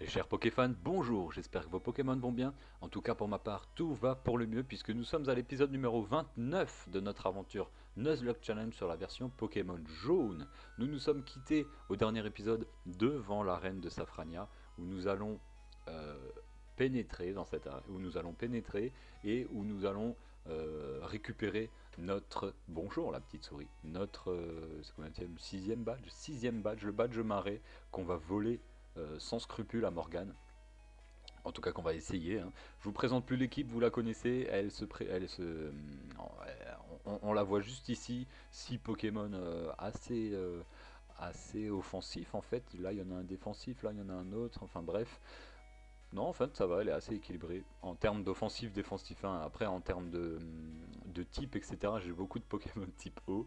Et chers Pokéfans, bonjour, j'espère que vos Pokémon vont bien. En tout cas pour ma part, tout va pour le mieux puisque nous sommes à l'épisode numéro 29 de notre aventure Nuzlocke Challenge sur la version Pokémon jaune. Nous nous sommes quittés au dernier épisode devant l'arène de Safrania où nous allons euh, pénétrer dans cette arène, où nous allons pénétrer et où nous allons récupérer notre bonjour la petite souris, notre c'est combien sixième badge, le badge marais qu'on va voler sans scrupule à Morgane. En tout cas qu'on va essayer. Hein. Je vous présente plus l'équipe, vous la connaissez. On la voit juste ici. 6 Pokémon assez offensifs en fait. Là il y en a un défensif, là il y en a un autre. Enfin bref. Non, en fait, ça va, elle est assez équilibrée. En termes d'offensif, défensif, hein. Après, en termes de type, etc., j'ai beaucoup de Pokémon type O.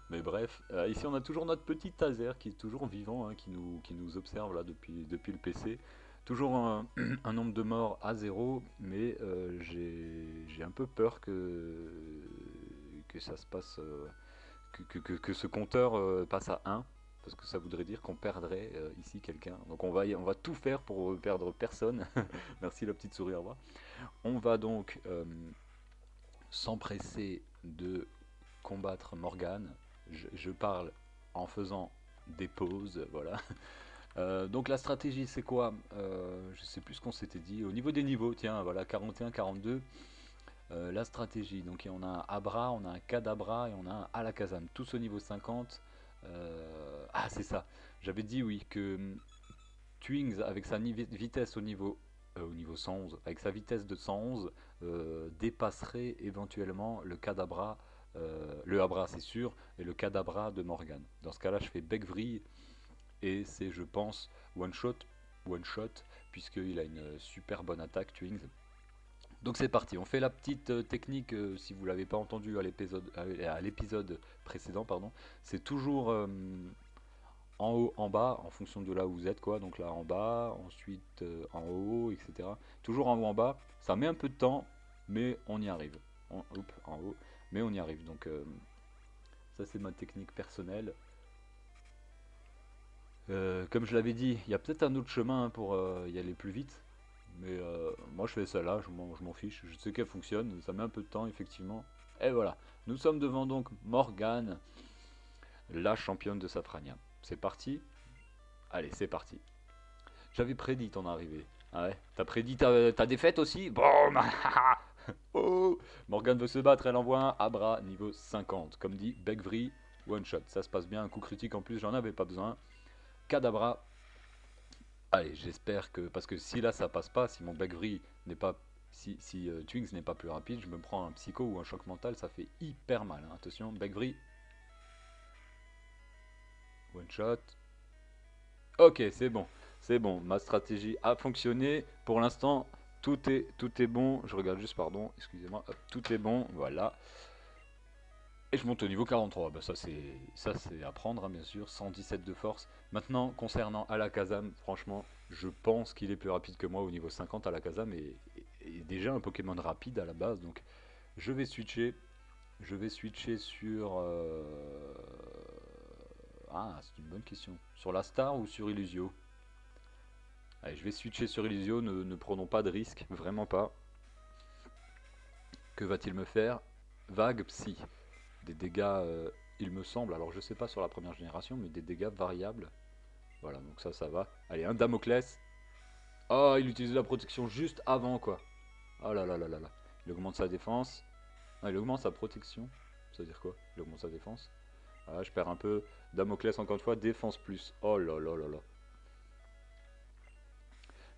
Mais bref, ici, on a toujours notre petit Taser qui est toujours vivant, hein, qui nous observe là depuis le PC. Toujours un nombre de morts à zéro, mais j'ai un peu peur que ça se passe, que ce compteur passe à un parce que ça voudrait dire qu'on perdrait ici quelqu'un. Donc on va tout faire pour perdre personne. Merci la petite souris, au revoir. On va donc s'empresser de combattre Morgane. Je parle en faisant des pauses, voilà. Donc la stratégie c'est quoi? Je sais plus ce qu'on s'était dit. Au niveau des niveaux, tiens, voilà, 41, 42. La stratégie, donc on a un Abra, on a un Kadabra et on a un Alakazam, tous au niveau 50. Ah c'est ça, j'avais dit oui que Twings avec sa vitesse au niveau 111, avec sa vitesse de 111, dépasserait éventuellement le Kadabra, le Abra c'est sûr, et le Kadabra de Morgan. Dans ce cas-là, je fais Beckvrille et c'est, je pense, one shot, puisqu'il a une super bonne attaque, Twings. Donc c'est parti, on fait la petite technique, si vous ne l'avez pas entendu à l'épisode précédent, pardon. C'est toujours en haut, en bas, en fonction de là où vous êtes, quoi. Donc là en bas, ensuite en haut, etc. Toujours en haut, en bas. Ça met un peu de temps, mais on y arrive. En haut, mais on y arrive. Donc ça c'est ma technique personnelle. Comme je l'avais dit, il y a peut-être un autre chemin hein, pour y aller plus vite. Mais moi je fais ça là, je m'en fiche. Je sais qu'elle fonctionne, ça met un peu de temps effectivement. Et voilà, nous sommes devant donc Morgane, la championne de Safrania. C'est parti. Allez, c'est parti. J'avais prédit ton arrivée. Ah ouais, t'as prédit ta défaite aussi. Boum. Oh, Morgane veut se battre, elle envoie un Abra niveau 50. Comme dit Beckvrille, one shot. Ça se passe bien, un coup critique en plus, j'en avais pas besoin. Kadabra. Allez, j'espère que. Parce que si là ça passe pas, si mon Beckvrille n'est pas. Si Twings n'est pas plus rapide, je me prends un psycho ou un choc mental, ça fait hyper mal. Hein. Attention, Beckvrille. One shot. Ok, c'est bon. C'est bon. Ma stratégie a fonctionné. Pour l'instant, tout est bon. Je regarde juste, pardon. Excusez-moi. Hop, tout est bon. Voilà. Et je monte au niveau 43. Bah, ça c'est à prendre, hein, bien sûr. 117 de force. Maintenant, concernant Alakazam, franchement, je pense qu'il est plus rapide que moi au niveau 50. Alakazam est déjà un Pokémon rapide à la base. Donc, je vais switcher. Je vais switcher sur. Ah, c'est une bonne question. Sur la Star ou sur Illusio? Allez, je vais switcher sur Illusio, ne prenons pas de risque, vraiment pas. Que va-t-il me faire? Vague Psy. Des dégâts, il me semble, alors je sais pas sur la première génération, mais des dégâts variables. Voilà, donc ça va. Allez, un Damoclès. Oh, il utilise la protection juste avant, quoi. Oh là là là là là. Il augmente sa défense. Ah, il augmente sa protection. Ça veut dire quoi? Il augmente sa défense. Ah, je perds un peu. Damoclès, encore une fois, défense plus. Oh là là là là.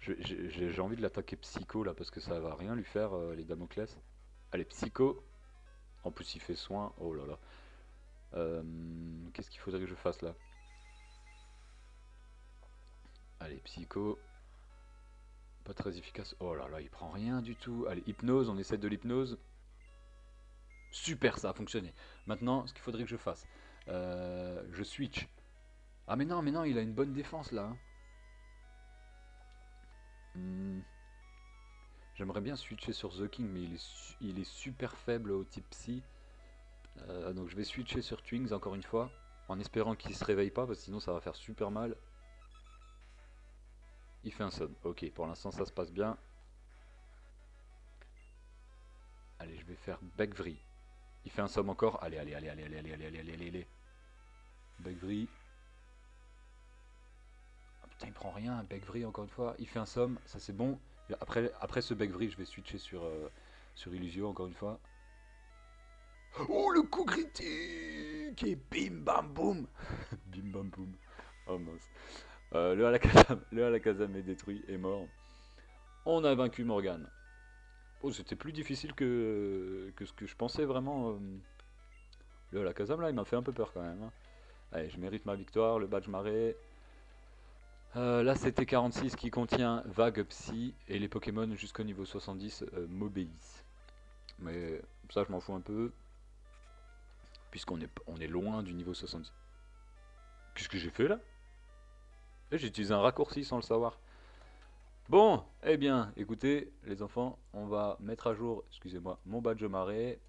J'ai envie de l'attaquer psycho là parce que ça va rien lui faire les Damoclès. Allez, psycho. En plus, il fait soin. Oh là là. Qu'est-ce qu'il faudrait que je fasse là? Allez, psycho. Pas très efficace. Oh là là, il prend rien du tout. Allez, hypnose. On essaie de l'hypnose. Super, ça a fonctionné. Maintenant, ce qu'il faudrait que je fasse. Je switch. Ah mais non, il a une bonne défense là. Hein. Hmm, J'aimerais bien switcher sur The King, mais il est super faible au type psy. Donc je vais switcher sur Twings encore une fois, en espérant qu'il se réveille pas, parce que sinon ça va faire super mal. Il fait un somme. Ok, pour l'instant ça se passe bien. Allez, je vais faire Beckvry. Il fait un somme encore. Allez, allez, allez, allez, allez, allez, allez, allez, allez, allez. Beckvry. Ah, putain, il prend rien. Beckvry, encore une fois. Il fait un somme. Ça, c'est bon. Après ce Beckvry, je vais switcher sur Illusio, encore une fois. Oh, le coup critique! Et bim bam boum! Bim bam boum. Oh mince. Le Alakazam est détruit, est mort. On a vaincu Morgane. Oh, c'était plus difficile que ce que je pensais vraiment. Le Alakazam là, il m'a fait un peu peur quand même, hein. Allez, je mérite ma victoire, le badge marée. Là, c'était 46 qui contient Vague Psy et les Pokémon jusqu'au niveau 70 m'obéissent. Mais ça, je m'en fous un peu, puisqu'on est loin du niveau 70. Qu'est-ce que j'ai fait là? J'ai utilisé un raccourci sans le savoir. Bon, eh bien, écoutez, les enfants, on va mettre à jour, excusez-moi, mon badge marée.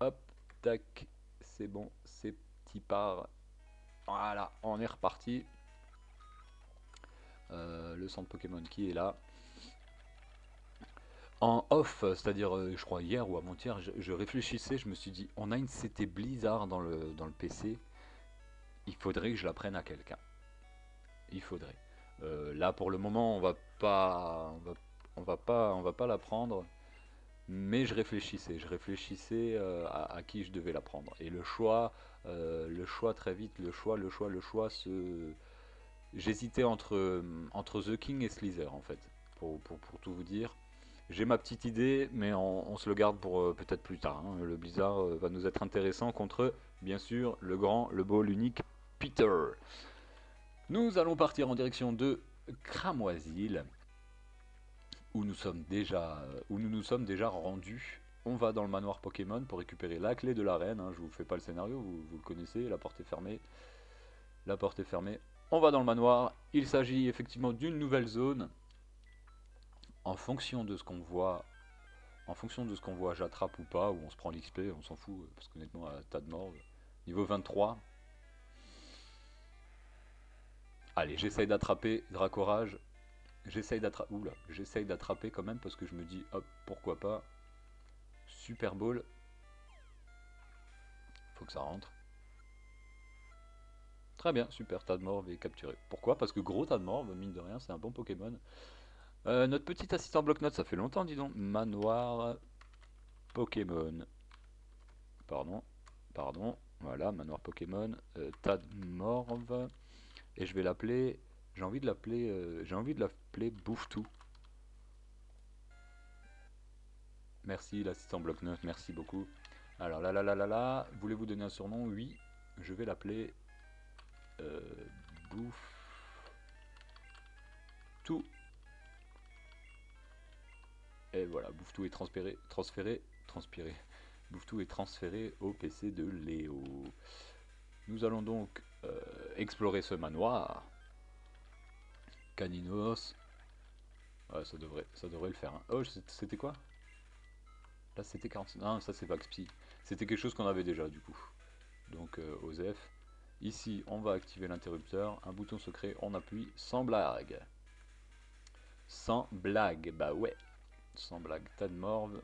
Hop, tac, c'est bon, c'est petit part. Voilà, on est reparti. Le centre Pokémon qui est là. En off, c'est-à-dire, je crois hier ou avant-hier, je réfléchissais, je me suis dit, on a une CT Blizzard dans le PC, il faudrait que je la prenne à quelqu'un. Il faudrait. Là, pour le moment, on va pas la prendre. Mais je réfléchissais à qui je devais la prendre. Et le choix très vite, le choix, j'hésitais entre The King et Slither en fait, pour tout vous dire. J'ai ma petite idée, mais on se le garde pour peut-être plus tard, hein. Le Blizzard va nous être intéressant contre, bien sûr, le grand, le beau, l'unique Peter. Nous allons partir en direction de Cramoisil, où nous nous sommes déjà rendus. On va dans le manoir Pokémon pour récupérer la clé de l'arène, hein. Je vous fais pas le scénario, vous le connaissez, la porte est fermée. La porte est fermée. On va dans le manoir. Il s'agit effectivement d'une nouvelle zone. En fonction de ce qu'on voit, j'attrape ou pas, ou on se prend l'XP, on s'en fout, parce qu'honnêtement, à tas de morts. Niveau 23. Allez, j'essaye d'attraper Dracorage. J'essaye d'attraper quand même parce que je me dis, hop, pourquoi pas. Super Ball. Faut que ça rentre. Très bien, super, Tadmorv est capturé. Pourquoi? Parce que gros Tadmorv, mine de rien, c'est un bon Pokémon. Notre petit assistant bloc-notes, ça fait longtemps, dis donc. Manoir Pokémon. Pardon, pardon. Voilà, manoir Pokémon. Tadmorv. Et je vais l'appeler. J'ai envie de l'appeler Bouffe-tout. Merci l'assistant bloc-notes, merci beaucoup. Alors là, voulez-vous donner un surnom? Oui, je vais l'appeler Bouffe-tout. Et voilà, Bouffe-tout est transpiré. Bouffe-tout est transféré au PC de Léo. Nous allons donc explorer ce manoir. Caninos. Ouais, ça devrait le faire, hein. Oh, c'était quoi? Là, c'était 46. Non, ça c'est Vaxpi. C'était quelque chose qu'on avait déjà, du coup. Donc, Osef. Ici, on va activer l'interrupteur. Un bouton secret, on appuie sans blague. Sans blague, bah ouais. Sans blague. Tadmorv.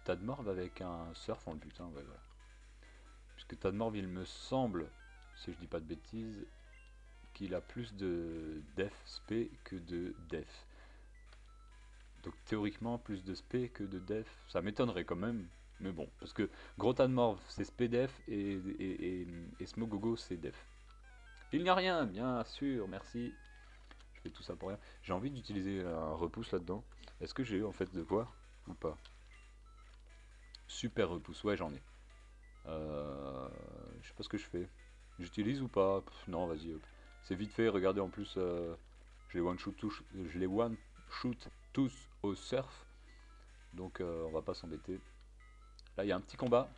Tadmorv avec un surf, on le bute, hein, ouais, voilà. Puisque Tadmorv, il me semble, si je dis pas de bêtises, qu'il a plus de def spé que de def. Donc théoriquement plus de spé que de def. Ça m'étonnerait quand même. Mais bon, parce que gros Tadmorv c'est spé def et Smogogo c'est def. Il n'y a rien, bien sûr, merci. Je fais tout ça pour rien. J'ai envie d'utiliser un repousse là-dedans. Est-ce que j'ai eu en fait de quoi ou pas? Super repousse, ouais j'en ai. Je sais pas ce que je fais. J'utilise ou pas? Pff, non, vas-y, hop. C'est vite fait, regardez en plus, je les one shoot tous au surf. Donc on va pas s'embêter. Là il y a un petit combat.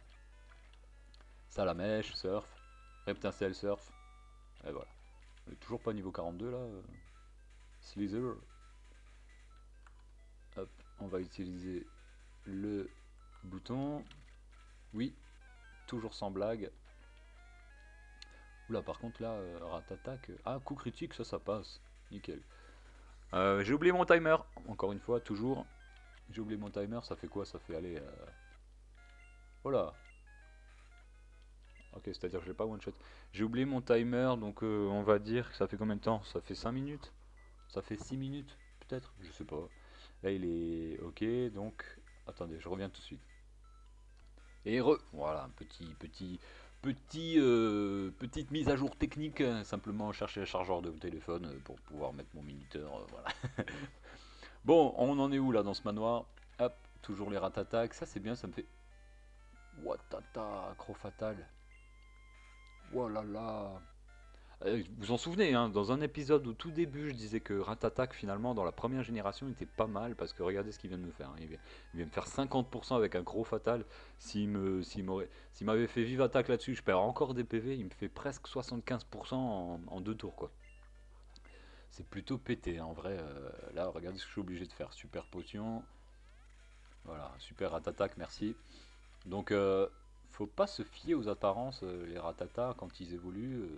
Salamèche, surf. Reptincelle, surf. Et voilà. On est toujours pas niveau 42 là. Slither. Hop, on va utiliser le bouton. Oui, toujours sans blague. Oula, par contre là, ratatak. Ah, coup critique, ça passe. Nickel. J'ai oublié mon timer. Encore une fois, toujours. J'ai oublié mon timer. Ça fait quoi? Ça fait aller. Oh là. Ok, c'est-à-dire que je l'ai pas one shot. J'ai oublié mon timer, donc on va dire que ça fait combien de temps? Ça fait 5 minutes? Ça fait 6 minutes, peut-être? Je sais pas. Là, il est ok, donc. Attendez, je reviens tout de suite. Et voilà, petite mise à jour technique, simplement chercher le chargeur de téléphone pour pouvoir mettre mon minuteur, voilà. Bon, on en est où là dans ce manoir? Hop, toujours les ratatak, ça c'est bien, ça me fait... Watata, accro fatal. Oh là là. Vous vous en souvenez, hein, dans un épisode au tout début, je disais que Ratatak, finalement, dans la première génération, était pas mal, parce que regardez ce qu'il vient de me faire, hein. Il vient me faire 50% avec un gros fatal. S'il m'avait fait vive attaque là-dessus, je perds encore des PV, il me fait presque 75% en 2 tours, quoi. C'est plutôt pété, hein, en vrai. Là, regardez ce que je suis obligé de faire. Super potion. Voilà, super Ratatak, merci. Donc, faut pas se fier aux apparences. Les Ratata, quand ils évoluent,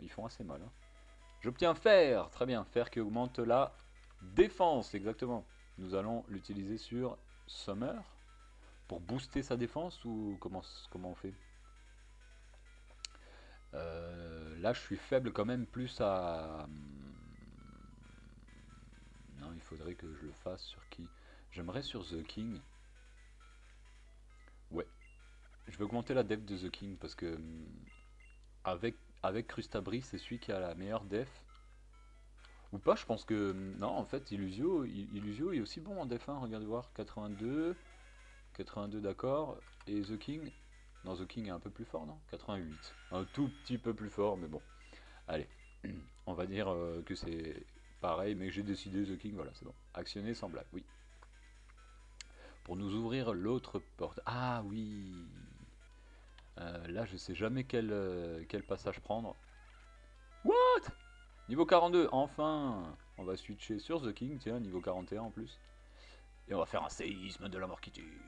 ils font assez mal, hein. J'obtiens fer, très bien, fer qui augmente la défense, exactement. Nous allons l'utiliser sur Summer pour booster sa défense ou comment on fait? Là, je suis faible quand même plus à... Non, il faudrait que je le fasse sur qui? J'aimerais sur The King. Ouais, je vais augmenter la def de The King parce que avec Crustabris, c'est celui qui a la meilleure def. Ou pas, je pense que... Non, en fait, Illusio est aussi bon en def 1, regardez voir. 82, 82 d'accord. Et The King... Non, The King est un peu plus fort, non? 88. Un tout petit peu plus fort, mais bon. Allez, on va dire que c'est pareil, mais j'ai décidé The King, voilà, c'est bon. Actionner sans blague, oui. Pour nous ouvrir l'autre porte. Ah oui. Là, je sais jamais quel passage prendre. What? Niveau 42, enfin. On va switcher sur The King, tiens, niveau 41 en plus. Et on va faire un séisme de la mort qui tue.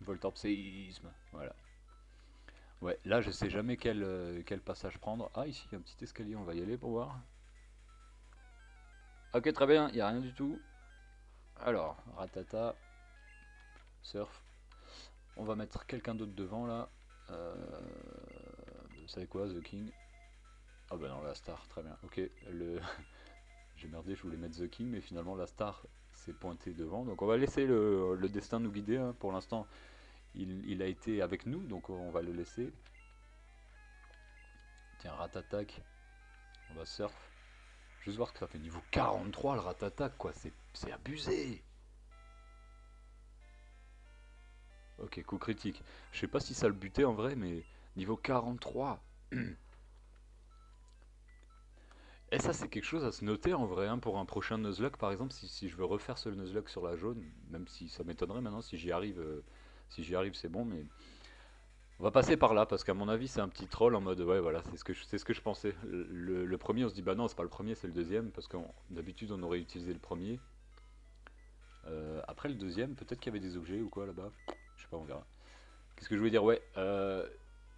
Voltorb séisme, voilà. Ouais, là je sais jamais quel passage prendre. Ah, ici il y a un petit escalier, on va y aller pour voir. Ok, très bien, il n'y a rien du tout. Alors, ratata, surf. On va mettre quelqu'un d'autre devant là. Vous savez quoi, The King? Ah bah non, la star, très bien. Ok, j'ai merdé, je voulais mettre The King, mais finalement la star s'est pointée devant. Donc on va laisser le destin nous guider, hein. Pour l'instant, il a été avec nous, donc on va le laisser. Tiens, ratatak, on va surf. Juste voir que ça fait niveau 43 le ratatak, quoi, c'est abusé. Ok, coup critique. Je sais pas si ça le butait en vrai, mais niveau 43. Et ça, c'est quelque chose à se noter en vrai, hein, pour un prochain Nuzlocke par exemple. Si je veux refaire ce Nuzlocke sur la jaune, même si ça m'étonnerait maintenant, si j'y arrive, c'est bon, mais on va passer par là parce qu'à mon avis, c'est un petit troll en mode ouais, voilà, c'est ce que je pensais. Le premier, on se dit bah non, c'est pas le premier, c'est le deuxième parce que d'habitude, on aurait utilisé le premier. Après le deuxième, peut-être qu'il y avait des objets ou quoi là-bas. Je sais pas, on verra. Qu'est-ce que je voulais dire? Ouais,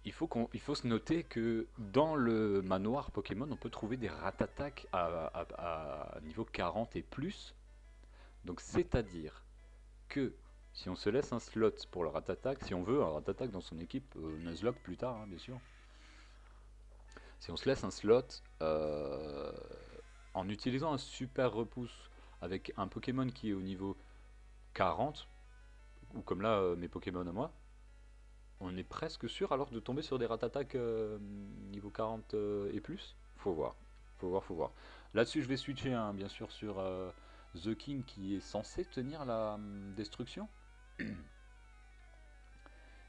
il faut se noter que dans le manoir Pokémon, on peut trouver des ratatak à niveau 40 et plus. Donc c'est-à-dire que si on se laisse un slot pour le ratatak, si on veut un ratatak dans son équipe, Nuzlocke plus tard, hein, bien sûr. Si on se laisse un slot en utilisant un super repousse avec un Pokémon qui est au niveau 40, ou comme là mes Pokémon à moi, on est presque sûr alors de tomber sur des ratatak niveau 40 et plus. Faut voir, faut voir, faut voir. Là-dessus, je vais switcher, hein, bien sûr, sur The King qui est censé tenir la destruction.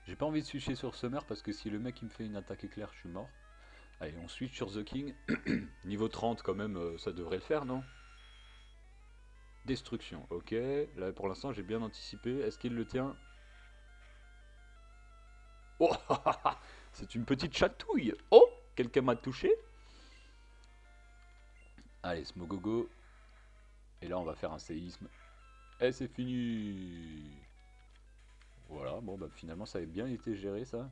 J'ai pas envie de switcher sur Summer parce que si le mec il me fait une attaque éclair, je suis mort. Allez, on switch sur The King. Niveau 30 quand même, ça devrait le faire, non? Destruction, ok. Là pour l'instant j'ai bien anticipé. Est-ce qu'il le tient? Oh, c'est une petite chatouille. Oh, quelqu'un m'a touché. Allez, Smogogo. Et là, on va faire un séisme. Et c'est fini. Voilà, bon, bah finalement, ça avait bien été géré, ça.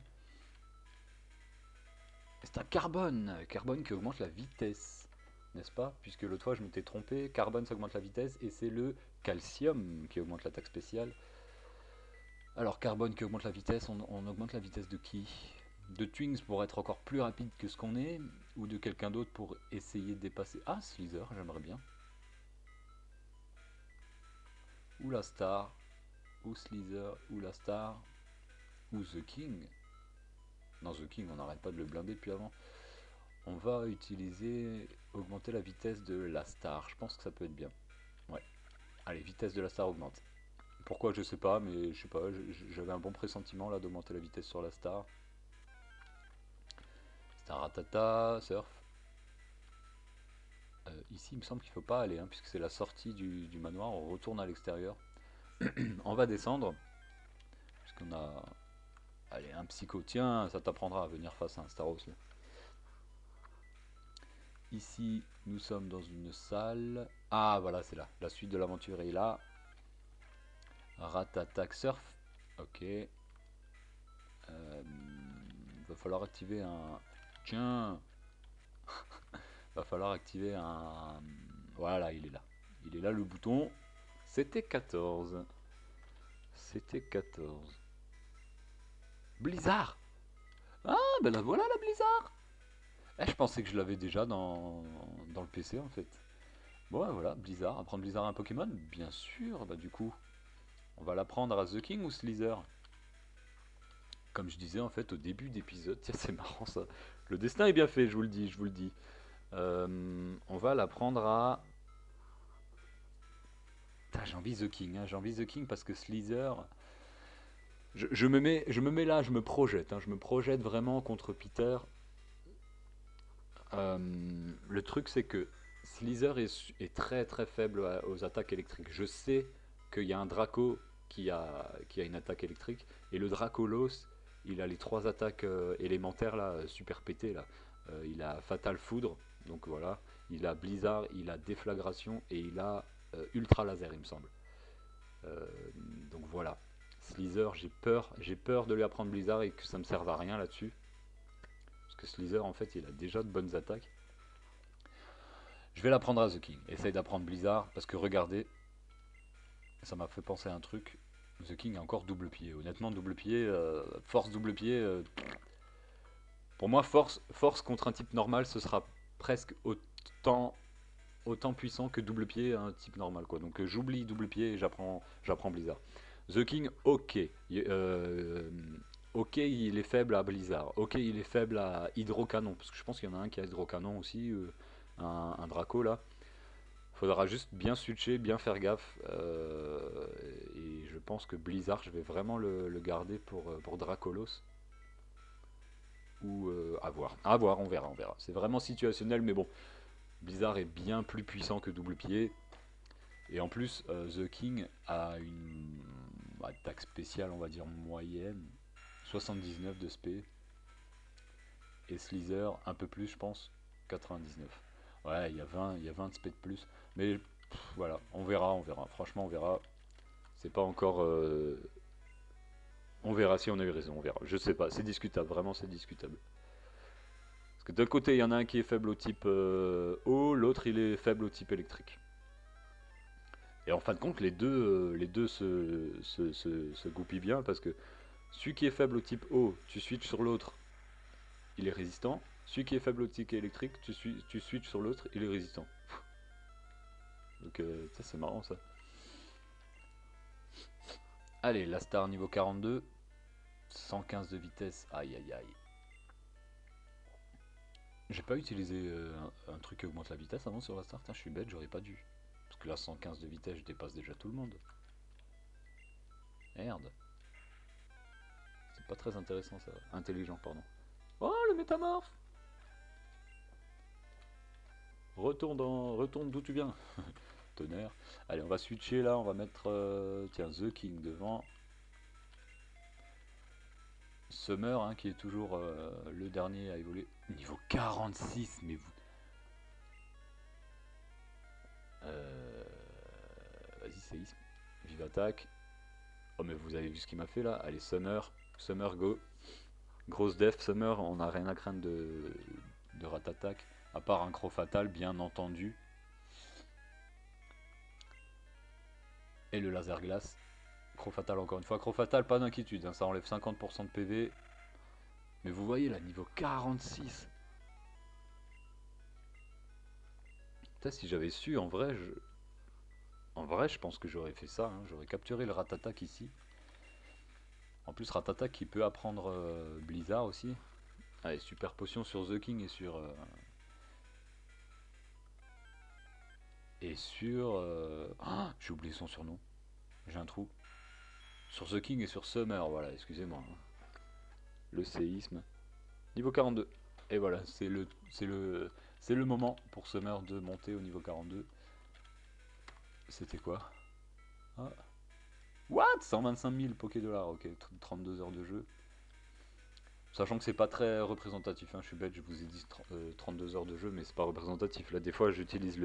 C'est un carbone. Carbone qui augmente la vitesse. n'est-ce pas? Puisque l'autre fois je m'étais trompé, carbone ça augmente la vitesse et c'est le calcium qui augmente l'attaque spéciale. Alors carbone qui augmente la vitesse, on augmente la vitesse de qui? De Twings pour être encore plus rapide que ce qu'on est, ou de quelqu'un d'autre pour essayer de dépasser... Ah, Slither, j'aimerais bien. Ou la Star, ou Slither, ou la Star, ou The King. Non, The King, on n'arrête pas de le blinder depuis avant. On va utiliser, augmenter la vitesse de la Star, je pense que ça peut être bien. Ouais, allez, vitesse de la Star augmente. Pourquoi, je sais pas, mais je sais pas, j'avais un bon pressentiment là d'augmenter la vitesse sur la Star. Staratata, surf. Ici, il me semble qu'il ne faut pas aller, hein, puisque c'est la sortie du manoir. On retourne à l'extérieur. On va descendre, puisqu'on a... Allez, un psycho. Tiens, ça t'apprendra à venir face à un Staros. Là. Ici, nous sommes dans une salle. Ah, voilà, c'est là. La suite de l'aventure est là. Rat-attack surf. Ok. Va falloir activer un... Tiens. Va falloir activer un... Voilà, il est là. Il est là le bouton. C'était 14. C'était 14. Blizzard. Ah, ben la voilà la Blizzard. Je pensais que je l'avais déjà dans le PC en fait. Bon, ouais, voilà, Blizzard. Apprendre Blizzard à un Pokémon? Bien sûr, bah du coup. On va l'apprendre à The King ou Slither? Comme je disais en fait au début d'épisode, tiens c'est marrant ça. Le destin est bien fait, je vous le dis, je vous le dis. On va l'apprendre à... J'ai envie The King, hein, j'ai envie The King parce que Slither... je me mets là, je me projette, hein, je me projette vraiment contre Peter. Le truc c'est que Slither est très très faible aux attaques électriques. Je sais qu'il y a un Draco qui a une attaque électrique et le Dracolos il a les trois attaques élémentaires là, super pétées là. Il a Fatal Foudre, donc voilà. Il a Blizzard, il a Déflagration et il a Ultra Laser il me semble. Euh, donc voilà. Slither, j'ai peur de lui apprendre Blizzard et que ça me serve à rien là-dessus. Parce que Slither en fait il a déjà de bonnes attaques. Je vais l'apprendre à The King. Essaye d'apprendre Blizzard parce que regardez, ça m'a fait penser à un truc. The King a encore double pied. Honnêtement, double pied, force double pied. Pour moi, force contre un type normal, ce sera presque autant puissant que double pied un type normal. Quoi. Donc j'oublie double pied et j'apprends Blizzard. The King, ok. Ok, il est faible à Blizzard. Ok, il est faible à Hydrocanon. Parce que je pense qu'il y en a un qui a Hydrocanon aussi. Un Draco là. Faudra juste bien switcher, bien faire gaffe. Et je pense que Blizzard, je vais vraiment le garder pour Dracolos. Ou à voir. À voir, on verra, on verra. C'est vraiment situationnel, mais bon. Blizzard est bien plus puissant que double pied. Et en plus, The King a une attaque spéciale, on va dire moyenne. 79 de SP. Et Slither, un peu plus, je pense. 99. Ouais, il y a 20 de SP de plus. Mais voilà, on verra, on verra. Franchement, on verra. C'est pas encore. On verra si on a eu raison, on verra. Je sais pas, c'est discutable, vraiment c'est discutable. Parce que d'un côté, il y en a un qui est faible au type eau, l'autre il est faible au type électrique. Et en fin de compte, les deux se goupillent bien parce que celui qui est faible au type eau, tu switches sur l'autre, il est résistant. Celui qui est faible au type électrique, tu switches sur l'autre, il est résistant. Donc ça c'est marrant ça. Allez, la star niveau 42. 115 de vitesse, aïe aïe aïe. J'ai pas utilisé un truc qui augmente la vitesse avant sur la star, je suis bête, j'aurais pas dû. Parce que là 115 de vitesse, je dépasse déjà tout le monde. Merde. C'est pas très intéressant ça. Intelligent, pardon. Oh le métamorphe. Retourne d'où tu viens. Tonnerre. Allez, on va switcher là, on va mettre tiens, The King devant. Summer, hein, qui est toujours le dernier à évoluer. Niveau 46, mais vous... Vas-y, séisme. Vive attaque. Oh, mais vous avez vu ce qu'il m'a fait là. Allez, Summer. Summer, go. Grosse def, Summer. On n'a rien à craindre de rat attaque. À part un Croc Fatal, bien entendu. Et le laser glace. Croc Fatal encore une fois. Croc Fatal, pas d'inquiétude, hein, ça enlève 50% de PV. Mais vous voyez là, niveau 46. Putain, si j'avais su, en vrai, je pense que j'aurais fait ça, hein. J'aurais capturé le Ratatak ici. En plus, Ratatak qui peut apprendre Blizzard aussi. Allez, super potion sur The King et sur. Ah, j'ai oublié son surnom. J'ai un trou. Sur The King et sur Summer, voilà, excusez-moi, hein. Le séisme. Niveau 42. Et voilà, c'est le moment pour Summer de monter au niveau 42. C'était quoi? Ah. What? 125 000 Poké-Dollars, ok, 32 heures de jeu. Sachant que c'est pas très représentatif, hein, je suis bête, je vous ai dit 32 heures de jeu, mais c'est pas représentatif. Là, des fois, j'utilise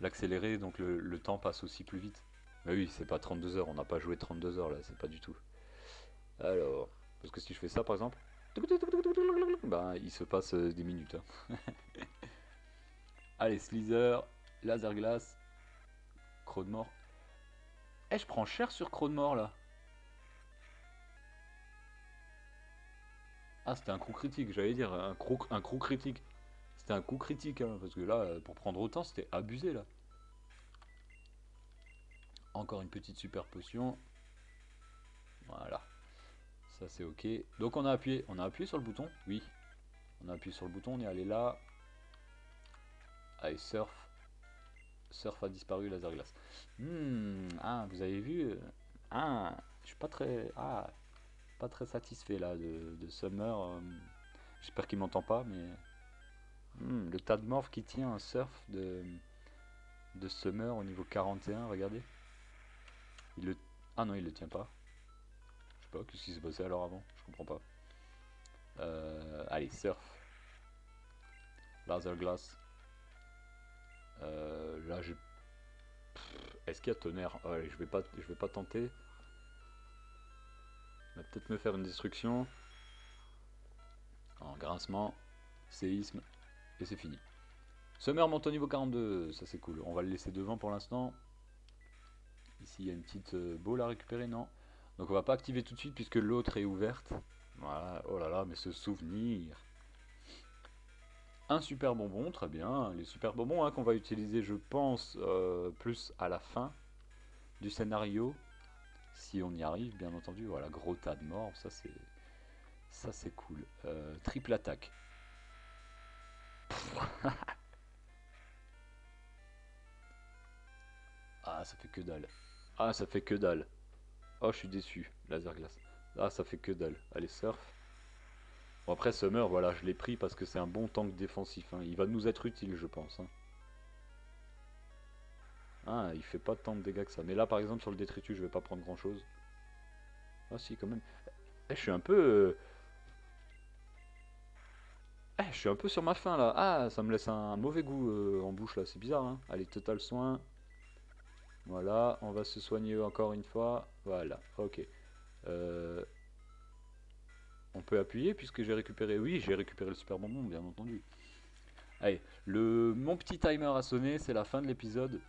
l'accéléré, donc le temps passe aussi plus vite. Mais oui, c'est pas 32 heures, on n'a pas joué 32 heures là, c'est pas du tout. Alors, parce que si je fais ça par exemple, bah il se passe des minutes, hein. Allez, Slither, Laser Glace, Croc de mort. Eh, je prends cher sur Croc de mort là. Ah, c'était un coup critique, j'allais dire, un coup critique. C'était un coup critique, hein, parce que là, pour prendre autant, c'était abusé là. Encore une petite super potion. Voilà, ça c'est ok. Donc on a appuyé sur le bouton, oui. On a appuyé sur le bouton, on est allé là. Allez, surf. Surf a disparu, laser glace. Ah, vous avez vu Ah, je suis pas très satisfait là de Summer. J'espère qu'il m'entend pas, mais le tas de morph qui tient un surf de Summer au niveau 41, regardez. Il le... Ah non, il le tient pas. Je sais pas, qu'est-ce qui s'est passé alors avant? Je comprends pas. Allez, surf. Laser glace. Là, j'ai... Est-ce qu'il y a tonnerre? Allez, je vais pas tenter. On va peut-être me faire une destruction. En grincement, séisme, et c'est fini. Summer monte au niveau 42, ça c'est cool. On va le laisser devant pour l'instant. Ici, il y a une petite boule à récupérer, non? Donc on va pas activer tout de suite puisque l'autre est ouverte. Voilà, oh là là, mais ce souvenir. Un super bonbon, très bien. Les super bonbons, hein, qu'on va utiliser, je pense, plus à la fin du scénario. Si on y arrive, bien entendu. Voilà, gros tas de morts, ça c'est cool. Triple attaque. Ah, ça fait que dalle. Ah, ça fait que dalle. Oh, je suis déçu. Laser glace. Ah, ça fait que dalle. Allez, surf. Bon, après, Summer, voilà, je l'ai pris parce que c'est un bon tank défensif, hein. Il va nous être utile, je pense, hein. Ah, il fait pas tant de dégâts que ça. Mais là, par exemple, sur le détritus, je vais pas prendre grand chose. Ah, si, quand même. Eh, je suis un peu. Je suis un peu sur ma faim là. Ah, ça me laisse un mauvais goût en bouche là. C'est bizarre, hein. Allez, total soin. Voilà, on va se soigner encore une fois. Voilà, ok. Euh, on peut appuyer puisque j'ai récupéré. Oui, j'ai récupéré le super bonbon, bien entendu. Allez, mon petit timer a sonné, c'est la fin de l'épisode.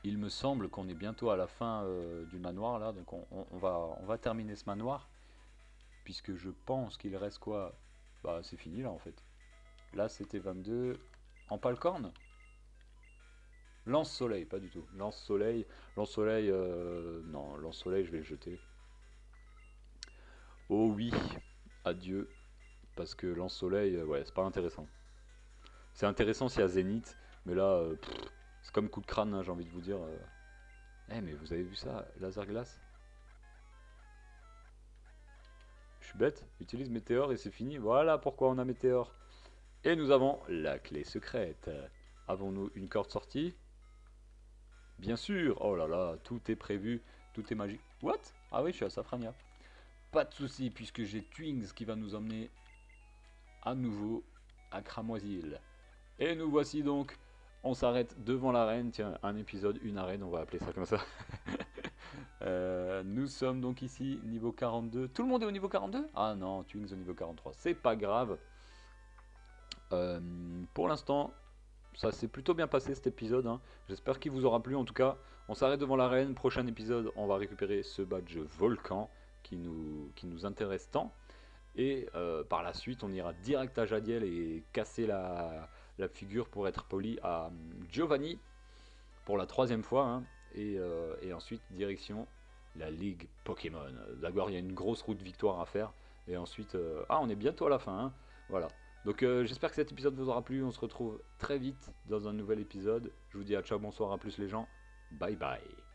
Il me semble qu'on est bientôt à la fin du manoir là, donc on va terminer ce manoir. Puisque je pense qu'il reste quoi? Bah, c'est fini là en fait. Là, c'était 22. En palcorne? Lance-soleil, pas du tout. Lance-soleil. Lance-soleil, non, lance-soleil, je vais le jeter. Oh oui, adieu. Parce que lance-soleil, ouais, c'est pas intéressant. C'est intéressant s'il y a Zénith, mais là, c'est comme coup de crâne, hein, j'ai envie de vous dire. Eh, mais vous avez vu ça, laser glace? Je suis bête, utilise météore et c'est fini. Voilà pourquoi on a météore. Et nous avons la clé secrète. Avons-nous une corde sortie? Bien sûr. Oh là là, tout est prévu, tout est magique. What? Ah oui, je suis à Safrania. Pas de souci, puisque j'ai Twings qui va nous emmener à nouveau à Cramoisil. Et nous voici donc. On s'arrête devant l'arène. Tiens, un épisode, une arène, on va appeler ça comme ça. Nous sommes donc ici, niveau 42. Tout le monde est au niveau 42? Ah non, Twings au niveau 43. C'est pas grave. Euh, pour l'instant, ça s'est plutôt bien passé cet épisode, hein. J'espère qu'il vous aura plu. En tout cas, on s'arrête devant l'arène. Prochain épisode, on va récupérer ce badge volcan qui nous intéresse tant. Et par la suite, on ira direct à Jadiel et casser la figure, pour être poli, à Giovanni pour la troisième fois, hein. Et ensuite, direction la Ligue Pokémon. D'abord, il y a une grosse route victoire à faire. Et ensuite, on est bientôt à la fin, hein. Voilà. Donc j'espère que cet épisode vous aura plu. On se retrouve très vite dans un nouvel épisode. Je vous dis à ciao, bonsoir, à plus les gens. Bye bye.